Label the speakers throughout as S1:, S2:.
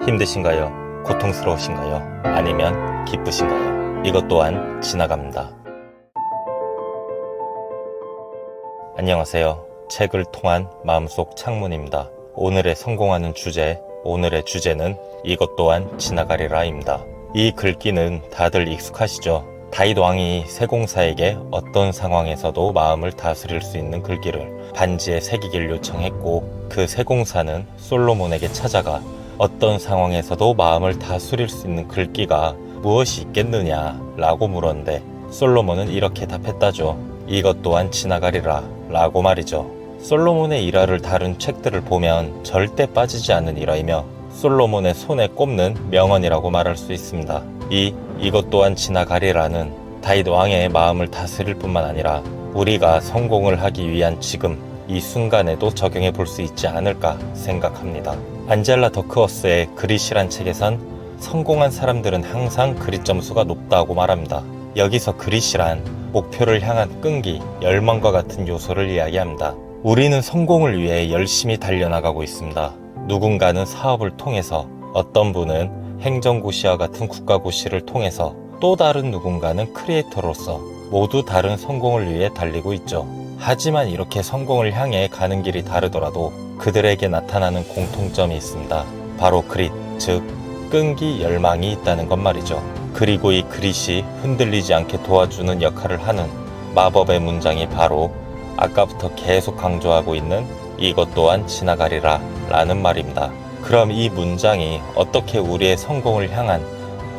S1: 힘드신가요? 고통스러우신가요? 아니면 기쁘신가요? 이것 또한 지나갑니다. 안녕하세요. 책을 통한 마음속 창문입니다. 오늘의 성공하는 주제, 오늘의 주제는 이것 또한 지나가리라입니다. 이 글귀는 다들 익숙하시죠? 다윗 왕이 세공사에게 어떤 상황에서도 마음을 다스릴 수 있는 글귀를 반지에 새기길 요청했고, 그 세공사는 솔로몬에게 찾아가 어떤 상황에서도 마음을 다스릴 수 있는 글귀가 무엇이 있겠느냐 라고 물었는데, 솔로몬은 이렇게 답했다죠. 이것 또한 지나가리라 라고 말이죠. 솔로몬의 일화를 다룬 책들을 보면 절대 빠지지 않는 일화이며 솔로몬의 손에 꼽는 명언이라고 말할 수 있습니다. 이것 또한 지나가리라는 다윗 왕의 마음을 다스릴 뿐만 아니라 우리가 성공을 하기 위한 지금 이 순간에도 적용해 볼 수 있지 않을까 생각합니다. 안젤라 더크워스의 그릿이란 책에선 성공한 사람들은 항상 그릿 점수가 높다고 말합니다. 여기서 그릿이란 목표를 향한 끈기, 열망과 같은 요소를 이야기합니다. 우리는 성공을 위해 열심히 달려나가고 있습니다. 누군가는 사업을 통해서, 어떤 분은 행정고시와 같은 국가고시를 통해서, 또 다른 누군가는 크리에이터로서 모두 다른 성공을 위해 달리고 있죠. 하지만 이렇게 성공을 향해 가는 길이 다르더라도 그들에게 나타나는 공통점이 있습니다. 바로 그릿, 즉 끈기, 열망이 있다는 것 말이죠. 그리고 이 그릿이 흔들리지 않게 도와주는 역할을 하는 마법의 문장이 바로 아까부터 계속 강조하고 있는 이것 또한 지나가리라 라는 말입니다. 그럼 이 문장이 어떻게 우리의 성공을 향한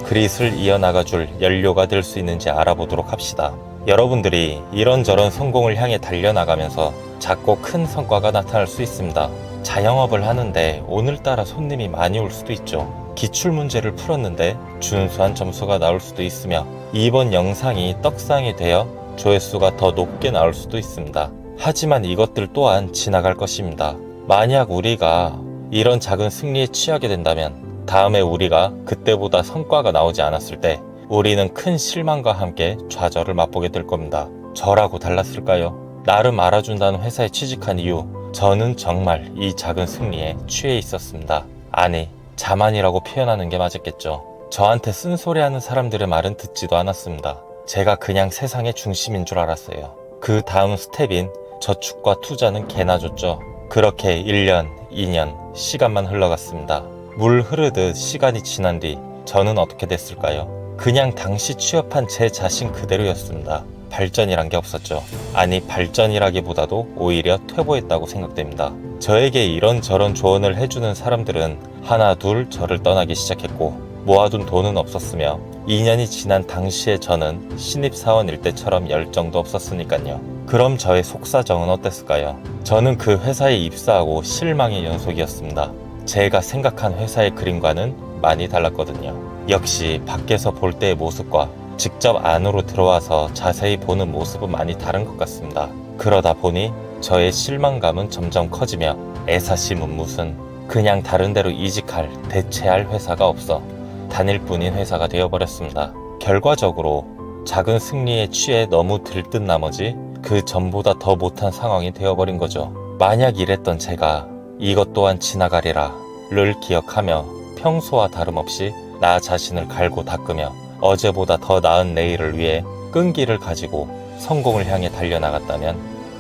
S1: 그릿을 이어나가줄 연료가 될 수 있는지 알아보도록 합시다. 여러분들이 이런저런 성공을 향해 달려나가면서 작고 큰 성과가 나타날 수 있습니다. 자영업을 하는데 오늘따라 손님이 많이 올 수도 있죠. 기출문제를 풀었는데 준수한 점수가 나올 수도 있으며, 이번 영상이 떡상이 되어 조회수가 더 높게 나올 수도 있습니다. 하지만 이것들 또한 지나갈 것입니다. 만약 우리가 이런 작은 승리에 취하게 된다면 다음에 우리가 그때보다 성과가 나오지 않았을 때 우리는 큰 실망과 함께 좌절을 맛보게 될 겁니다. 저라고 달랐을까요? 나름 알아준다는 회사에 취직한 이후 저는 정말 이 작은 승리에 취해 있었습니다. 아니, 자만이라고 표현하는 게 맞았겠죠. 저한테 쓴소리하는 사람들의 말은 듣지도 않았습니다. 제가 그냥 세상의 중심인 줄 알았어요. 그 다음 스텝인 저축과 투자는 개나 줬죠. 그렇게 1년, 2년 시간만 흘러갔습니다. 물 흐르듯 시간이 지난 뒤 저는 어떻게 됐을까요? 그냥 당시 취업한 제 자신 그대로였습니다. 발전이란 게 없었죠. 아니, 발전이라기보다도 오히려 퇴보했다고 생각됩니다. 저에게 이런저런 조언을 해주는 사람들은 하나 둘 저를 떠나기 시작했고, 모아둔 돈은 없었으며 2년이 지난 당시에 저는 신입사원일 때처럼 열정도 없었으니까요. 그럼 저의 속사정은 어땠을까요? 저는 그 회사에 입사하고 실망의 연속이었습니다. 제가 생각한 회사의 그림과는 많이 달랐거든요. 역시 밖에서 볼 때의 모습과 직접 안으로 들어와서 자세히 보는 모습은 많이 다른 것 같습니다. 그러다 보니 저의 실망감은 점점 커지며 애사심은 무슨, 그냥 다른 데로 이직할, 대체할 회사가 없어 다닐 뿐인 회사가 되어버렸습니다. 결과적으로 작은 승리에 취해 너무 들뜬 나머지 그 전보다 더 못한 상황이 되어버린 거죠. 만약 이랬던 제가 이것 또한 지나가리라 를 기억하며 평소와 다름없이 나 자신을 갈고 닦으며 어제보다 더 나은 내일을 위해 끈기를 가지고 성공을 향해 달려나갔다면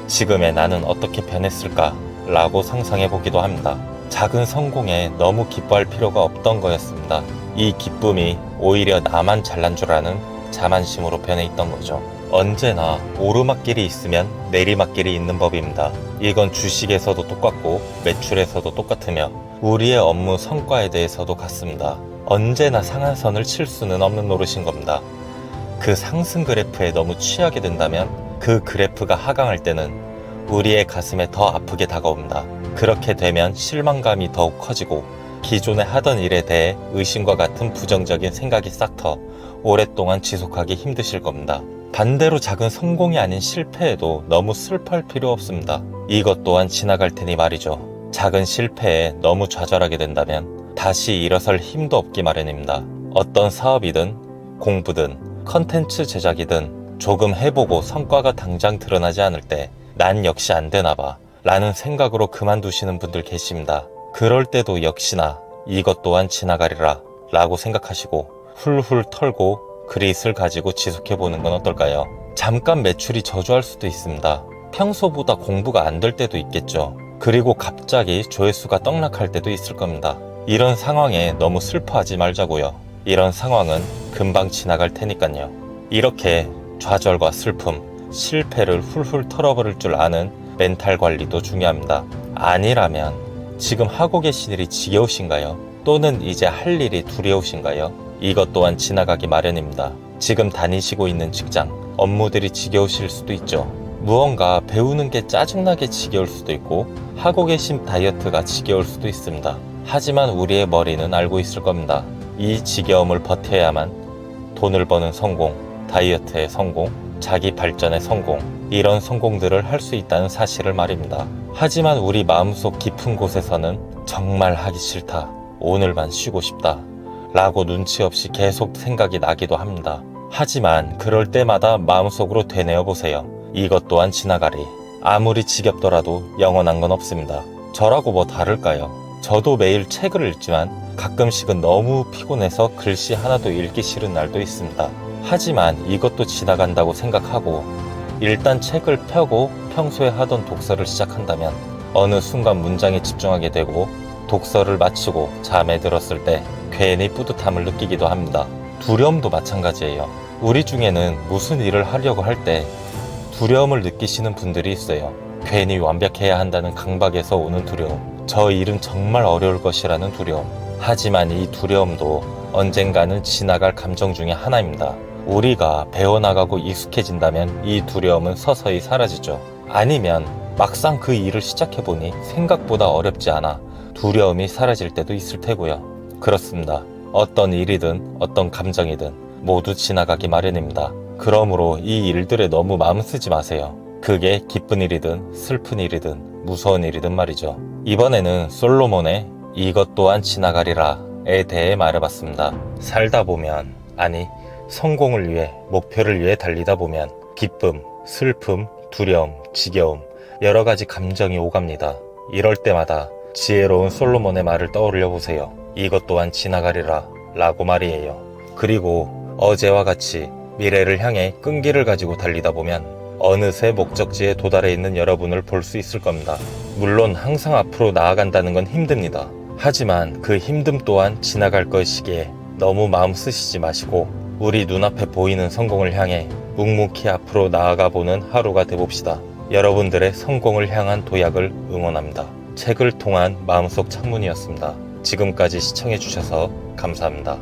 S1: 지금의 나는 어떻게 변했을까 라고 상상해 보기도 합니다. 작은 성공에 너무 기뻐할 필요가 없던 거였습니다. 이 기쁨이 오히려 나만 잘난 줄 아는 자만심으로 변해 있던 거죠. 언제나 오르막길이 있으면 내리막길이 있는 법입니다. 이건 주식에서도 똑같고 매출에서도 똑같으며 우리의 업무 성과에 대해서도 같습니다. 언제나 상한선을 칠 수는 없는 노릇인 겁니다. 그 상승 그래프에 너무 취하게 된다면 그 그래프가 하강할 때는 우리의 가슴에 더 아프게 다가옵니다. 그렇게 되면 실망감이 더욱 커지고 기존에 하던 일에 대해 의심과 같은 부정적인 생각이 싹터 오랫동안 지속하기 힘드실 겁니다. 반대로 작은 성공이 아닌 실패에도 너무 슬퍼할 필요 없습니다. 이것 또한 지나갈 테니 말이죠. 작은 실패에 너무 좌절하게 된다면 다시 일어설 힘도 없기 마련입니다. 어떤 사업이든 공부든 컨텐츠 제작이든 조금 해보고 성과가 당장 드러나지 않을 때 난 역시 안 되나 봐 라는 생각으로 그만두시는 분들 계십니다. 그럴 때도 역시나 이것 또한 지나가리라 라고 생각하시고 훌훌 털고 그릿을 가지고 지속해보는 건 어떨까요? 잠깐 매출이 저조할 수도 있습니다. 평소보다 공부가 안 될 때도 있겠죠. 그리고 갑자기 조회수가 떡락할 때도 있을 겁니다. 이런 상황에 너무 슬퍼하지 말자고요. 이런 상황은 금방 지나갈 테니까요. 이렇게 좌절과 슬픔, 실패를 훌훌 털어버릴 줄 아는 멘탈 관리도 중요합니다. 아니라면 지금 하고 계신 일이 지겨우신가요? 또는 이제 할 일이 두려우신가요? 이것 또한 지나가기 마련입니다. 지금 다니시고 있는 직장, 업무들이 지겨우실 수도 있죠. 무언가 배우는 게 짜증나게 지겨울 수도 있고 하고 계신 다이어트가 지겨울 수도 있습니다. 하지만 우리의 머리는 알고 있을 겁니다. 이 지겨움을 버텨야만 돈을 버는 성공, 다이어트의 성공, 자기 발전의 성공, 이런 성공들을 할 수 있다는 사실을 말입니다. 하지만 우리 마음속 깊은 곳에서는 정말 하기 싫다, 오늘만 쉬고 싶다 라고 눈치 없이 계속 생각이 나기도 합니다. 하지만 그럴 때마다 마음속으로 되뇌어 보세요. 이것 또한 지나가리. 아무리 지겹더라도 영원한 건 없습니다. 저라고 뭐 다를까요? 저도 매일 책을 읽지만 가끔씩은 너무 피곤해서 글씨 하나도 읽기 싫은 날도 있습니다. 하지만 이것도 지나간다고 생각하고 일단 책을 펴고 평소에 하던 독서를 시작한다면 어느 순간 문장에 집중하게 되고 독서를 마치고 잠에 들었을 때 괜히 뿌듯함을 느끼기도 합니다. 두려움도 마찬가지예요. 우리 중에는 무슨 일을 하려고 할 때 두려움을 느끼시는 분들이 있어요. 괜히 완벽해야 한다는 강박에서 오는 두려움, 저 일은 정말 어려울 것이라는 두려움. 하지만 이 두려움도 언젠가는 지나갈 감정 중에 하나입니다. 우리가 배워나가고 익숙해진다면 이 두려움은 서서히 사라지죠. 아니면 막상 그 일을 시작해보니 생각보다 어렵지 않아 두려움이 사라질 때도 있을 테고요. 그렇습니다. 어떤 일이든 어떤 감정이든 모두 지나가기 마련입니다. 그러므로 이 일들에 너무 마음 쓰지 마세요. 그게 기쁜 일이든 슬픈 일이든 무서운 일이든 말이죠. 이번에는 솔로몬의 이것 또한 지나가리라에 대해 말해봤습니다. 살다 보면, 아니 성공을 위해, 목표를 위해 달리다 보면 기쁨, 슬픔, 두려움, 지겨움, 여러 가지 감정이 오갑니다. 이럴 때마다 지혜로운 솔로몬의 말을 떠올려 보세요. 이것 또한 지나가리라 라고 말이에요. 그리고 어제와 같이 미래를 향해 끈기를 가지고 달리다 보면 어느새 목적지에 도달해 있는 여러분을 볼 수 있을 겁니다. 물론 항상 앞으로 나아간다는 건 힘듭니다. 하지만 그 힘듦 또한 지나갈 것이기에 너무 마음 쓰시지 마시고 우리 눈앞에 보이는 성공을 향해 묵묵히 앞으로 나아가 보는 하루가 되봅시다. 여러분들의 성공을 향한 도약을 응원합니다. 책을 통한 마음속 창문이었습니다. 지금까지 시청해주셔서 감사합니다.